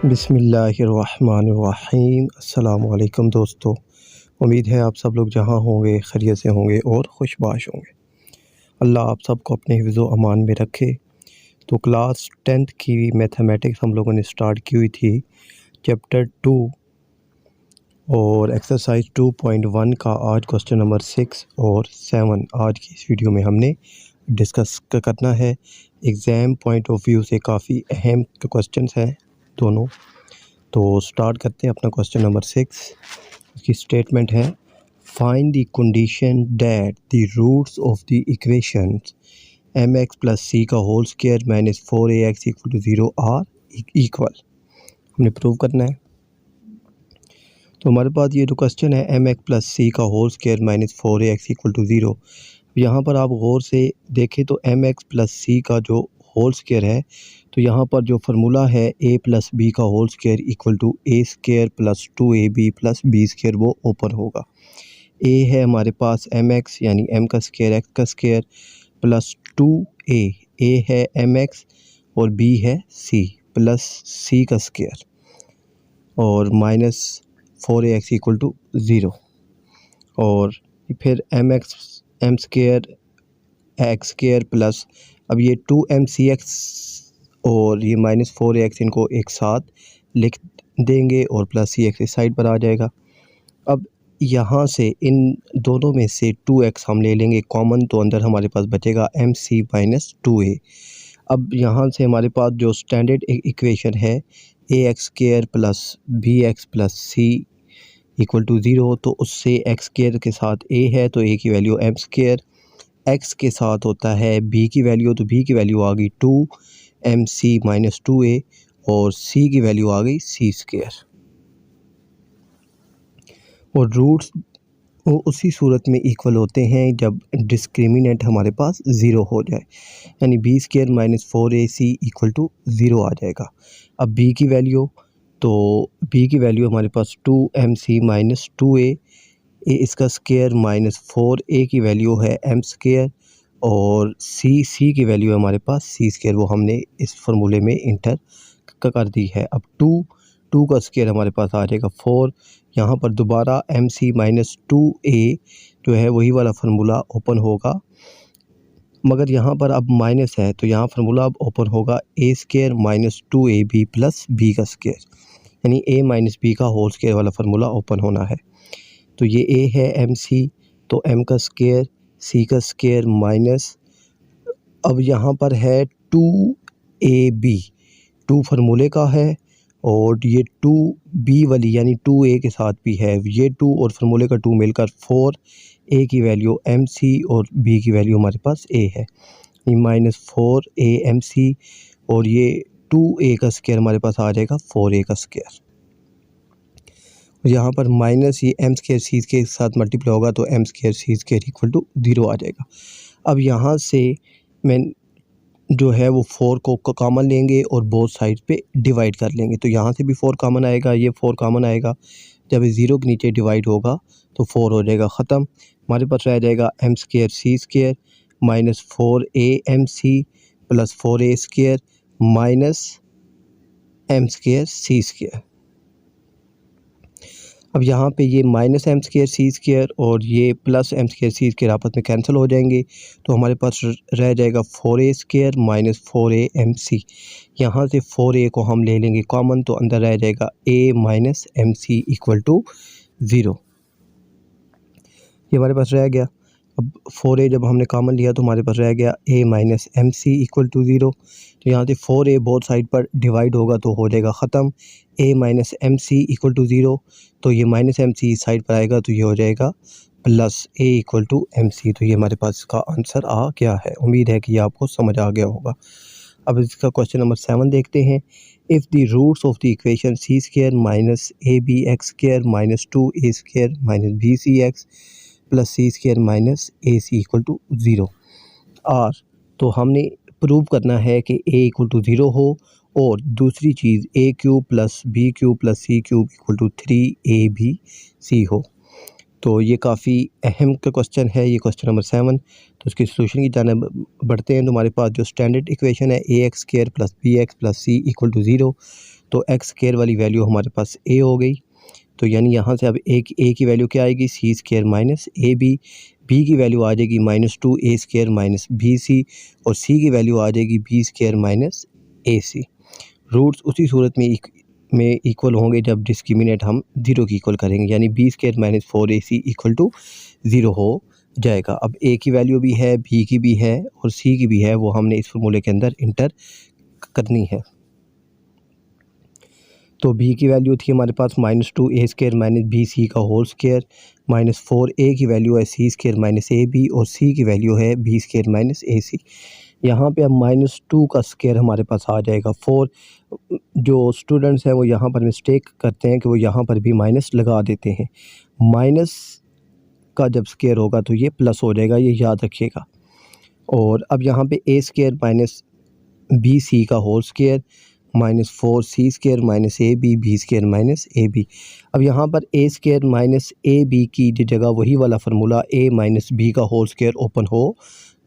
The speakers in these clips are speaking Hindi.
बिस्मिल्लाहिर्रहमानिर्रहीम। अस्सलामुअलैकुम दोस्तों, उम्मीद है आप सब लोग जहाँ होंगे खैरियत से होंगे और खुशबाश होंगे। अल्लाह आप सबको अपने हिफ्ज़ व अमान में रखे। तो क्लास 10th की मैथमेटिक्स हम लोगों ने स्टार्ट की हुई थी, चैप्टर 2 और एक्सरसाइज 2.1 का आज क्वेश्चन नंबर 6 और 7 आज की इस वीडियो में हमने डिस्कस करना है। एग्ज़ाम पॉइंट ऑफ व्यू से काफ़ी अहम क्वेश्चंस हैं दोनों। तो स्टार्ट करते हैं अपना क्वेश्चन नंबर 6। इसकी स्टेटमेंट है, find the condition that the roots of the equations mx plus c का whole square minus 4ax equal to 0 are equal. हमने प्रूव करना है। तो हमारे पास ये जो क्वेश्चन है mx प्लस सी का whole square minus 4ax equal to 0, यहाँ पर आप गौर से देखें तो mx प्लस सी का जो होल स्क्वायर है, तो यहाँ पर जो फार्मूला है a प्लस बी का whole square equal to a square plus 2ab plus b square, वो ओपन होगा। a है हमारे पास mx यानी m का स्क्वायर x का स्क्वायर प्लस 2a, a है mx और b है c प्लस c का स्क्वायर और माइनस 4ax इक्वल टू 0 और फिर m square x square plus अब ये 2mcx और ये माइनस 4ax, इनको एक साथ लिख देंगे और प्लस cx इस साइड पर आ जाएगा। अब यहाँ से इन दोनों में से 2x हम ले लेंगे कॉमन, तो अंदर हमारे पास बचेगा mc माइनस 2a। अब यहाँ से हमारे पास जो स्टैंडर्ड इक्वेशन है ax square plus bx plus c equal to 0, तो उससे x स्क्वायर के साथ a है तो a की वैल्यू m स्क्वायर, x के साथ होता है b की वैल्यू, तो b की वैल्यू आ गई 2mc माइनस 2a और c की वैल्यू आ गई c स्क्वायर। और रूट्स उसी सूरत में इक्वल होते हैं जब डिस्क्रिमिनेंट हमारे पास 0 हो जाए, यानी b square minus 4ac equal to 0 आ जाएगा। अब b की वैल्यू, तो b की वैल्यू हमारे पास 2mc माइनस 2a, इसका स्क्वायर माइनस 4a की वैल्यू है m स्क्वायर और c की वैल्यू है हमारे पास c स्क्वायर, वो हमने इस फार्मूले में इंटर कर दी है। अब 2 का स्क्वायर हमारे पास आ जाएगा 4, यहाँ पर दोबारा mc माइनस 2a जो है वही वाला फार्मूला ओपन होगा, मगर यहाँ पर अब माइनस है तो यहाँ फार्मूला अब ओपन होगा a square minus 2ab plus b का स्क्वायर, यानी a माइनस b का होल स्क्वायर वाला फार्मूला ओपन होना है। तो ये a है mc, तो m का स्क्वायर c का स्क्वायर माइनस, अब यहाँ पर है 2ab, 2 फार्मूले का है और ये 2b वाली यानी 2a के साथ भी है, ये 2 और फार्मूले का 2 मिलकर 4, a की वैल्यू mc और b की वैल्यू हमारे पास a है, माइनस 4a mc और ये 2a का स्क्वायर हमारे पास आ जाएगा 4a का स्क्वायर। यहाँ पर माइनस ये m स्क्वायर c के साथ मल्टीप्लाई होगा तो m square c square equal to 0 आ जाएगा। अब यहाँ से मैं जो है वो 4 को कॉमन लेंगे और बोथ साइड पे डिवाइड कर लेंगे, तो यहाँ से भी 4 कॉमन आएगा, ये 4 कॉमन आएगा, जब 0 के नीचे डिवाइड होगा तो 4 हो जाएगा ख़त्म। हमारे पास रह जाएगा m square c square minus 4a mc plus 4a square minus m square c square. अब यहाँ पे ये minus m square c square और ये plus m square c square आपस में कैंसिल हो जाएंगे, तो हमारे पास रह जाएगा 4a square minus 4a mc। यहाँ से 4a को हम ले लेंगे कॉमन, तो अंदर रह जाएगा a minus mc equal to 0, ये हमारे पास रह गया। अब 4a जब हमने कॉमन लिया तो हमारे पास रह गया a minus mc equal to 0, तो यहाँ से 4a बोथ साइड पर डिवाइड होगा तो हो जाएगा ख़त्म, a minus mc equal to 0, तो ये माइनस mc इस साइड पर आएगा तो ये हो जाएगा plus a equal to mc। तो ये हमारे पास इसका आंसर आ गया है। उम्मीद है कि ये आपको समझ आ गया होगा। अब इसका क्वेश्चन नंबर 7 देखते हैं। If the roots of the equation c square minus abx square minus 2a square minus bcx plus c square minus ac equal to 0 are, तो हमने प्रूव करना है कि a इक्वल टू 0 हो और दूसरी चीज़ a cube plus b cube plus c cube equal to 3ab c हो। तो ये काफ़ी अहम का क्वेश्चन है, ये क्वेश्चन नंबर 7। तो उसकी सोल्यूशन की जानिब बढ़ते हैं। तो हमारे पास जो स्टैंडर्ड इक्वेशन है ax² + bx + c = 0। तो x² वाली वैल्यू हमारे पास a हो गई। तो यानी यहाँ से अब a की वैल्यू क्या आएगी, c² - ab। b की वैल्यू आ जाएगी -2a² - bc और c की वैल्यू आ जाएगी b² - ac। रूट्स उसी सूरत में इक्वल होंगे जब डिस्क्रिमिनेट हम 0 की इक्वल करेंगे, यानी b² - 4ac = 0 हो जाएगा। अब a की वैल्यू भी है, b की भी है और c की भी है, वो हमने इस फार्मूले के अंदर इंटर करनी है। तो b की वैल्यू थी हमारे पास -2a² - bc का होल स्क्वायर, -4a की वैल्यू है c² - ab और c की वैल्यू है b² - ac। यहाँ पे अब -2 का स्क्वायर हमारे पास आ जाएगा 4। जो स्टूडेंट्स हैं वो यहाँ पर मिस्टेक करते हैं कि वो यहाँ पर भी माइनस लगा देते हैं। माइनस का जब स्क्वायर होगा तो ये प्लस हो जाएगा, ये याद रखिएगा। और अब यहाँ पे a² - bc का whole square, -4c² - ab b² - ab। अब यहाँ पर a² - ab की जगह वही वाला फार्मूला a - b का होल स्क्वायर ओपन हो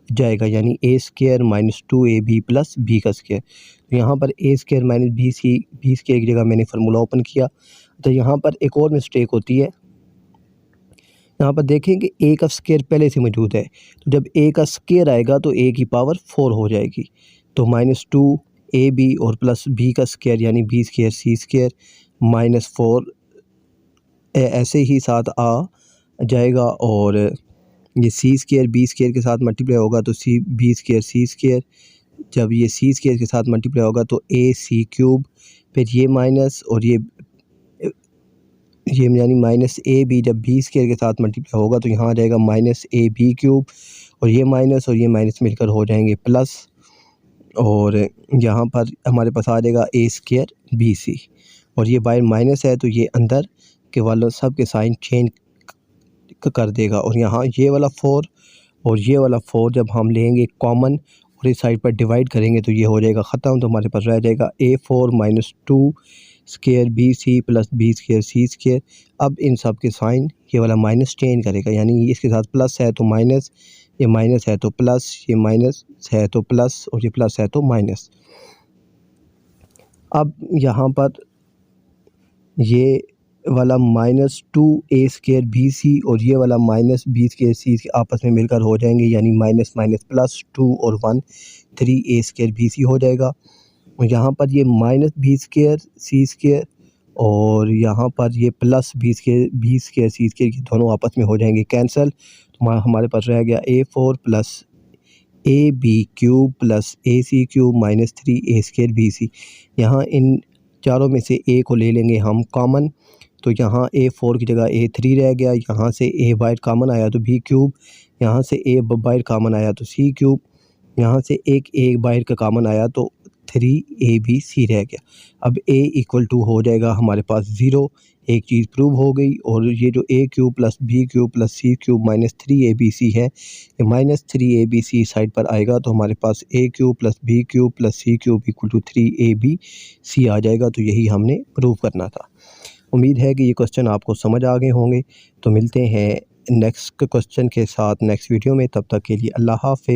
जाएगा, यानी a² - 2ab + b का स्क्वायर। तो यहाँ पर a² - b की जगह मैंने फार्मूला ओपन किया। तो यहाँ पर एक और मिस्टेक होती है, यहाँ पर देखें कि a का स्क्वायर पहले से मौजूद है। तो जब a का स्क्वायर आएगा तो a की पावर 4 हो जाएगी। तो -2ab और प्लस b का स्क्वायर यानी b² c² -4 ऐसे ही साथ आ जाएगा और ये c² b² के साथ मल्टीप्लाई होगा तो b² c²। जब ये c² के साथ मल्टीप्लाई होगा तो ac³, फिर ये माइनस और ये यानी -ab जब b² के साथ मल्टीप्लाई होगा तो यहाँ आ जाएगा -ab³ और ये माइनस मिलकर हो जाएंगे प्लस। और यहाँ पर हमारे पास आ जाएगा a² bc और ये बाहर माइनस है तो ये अंदर के वालों सब के साइन चेंज कर देगा। और यहाँ ये वाला 4 और ये वाला 4 जब हम लेंगे कॉमन और इस साइड पर डिवाइड करेंगे तो ये हो जाएगा ख़त्म। तो हमारे पास रह जाएगा a4 - 2² bc + b² c²। अब इन सब के साइन ये वाला माइनस चेंज करेगा, यानी इसके साथ प्लस है तो माइनस, ये माइनस है तो प्लस, ये माइनस है तो प्लस और ये प्लस है तो माइनस। अब यहाँ पर ये वाला -2a² bc और ये वाला -b² c आपस में मिलकर हो जाएंगे, यानी +2 और 1 3a² bc हो जाएगा। और यहाँ पर ये -b² c² और यहाँ पर ये प्लस b² c² दोनों आपस में हो जाएंगे कैंसिल। तो हमारे पास रह गया a4 + ab³ + ac³ - 3a² bc। यहाँ इन चारों में से a को ले लेंगे हम कॉमन, तो यहाँ a4 की जगह a3 रह गया। यहाँ से a बाहर कॉमन आया तो b³, यहाँ से a बाहर कॉमन आया तो c³, यहाँ से एक a बाहर का कॉमन आया तो 3abc रह गया। अब a = हो जाएगा हमारे पास 0। एक चीज़ प्रूव हो गई। और ये जो a³ + b³ + c³ - 3abc है, ये -3abc साइड पर आएगा तो हमारे पास a³ + b³ + c³ = 3abc आ जाएगा। तो यही हमने प्रूव करना था। उम्मीद है कि ये क्वेश्चन आपको समझ आ गए होंगे। तो मिलते हैं नेक्स्ट क्वेश्चन के साथ नेक्स्ट वीडियो में, तब तक के लिए अल्लाह हाफ़िज़।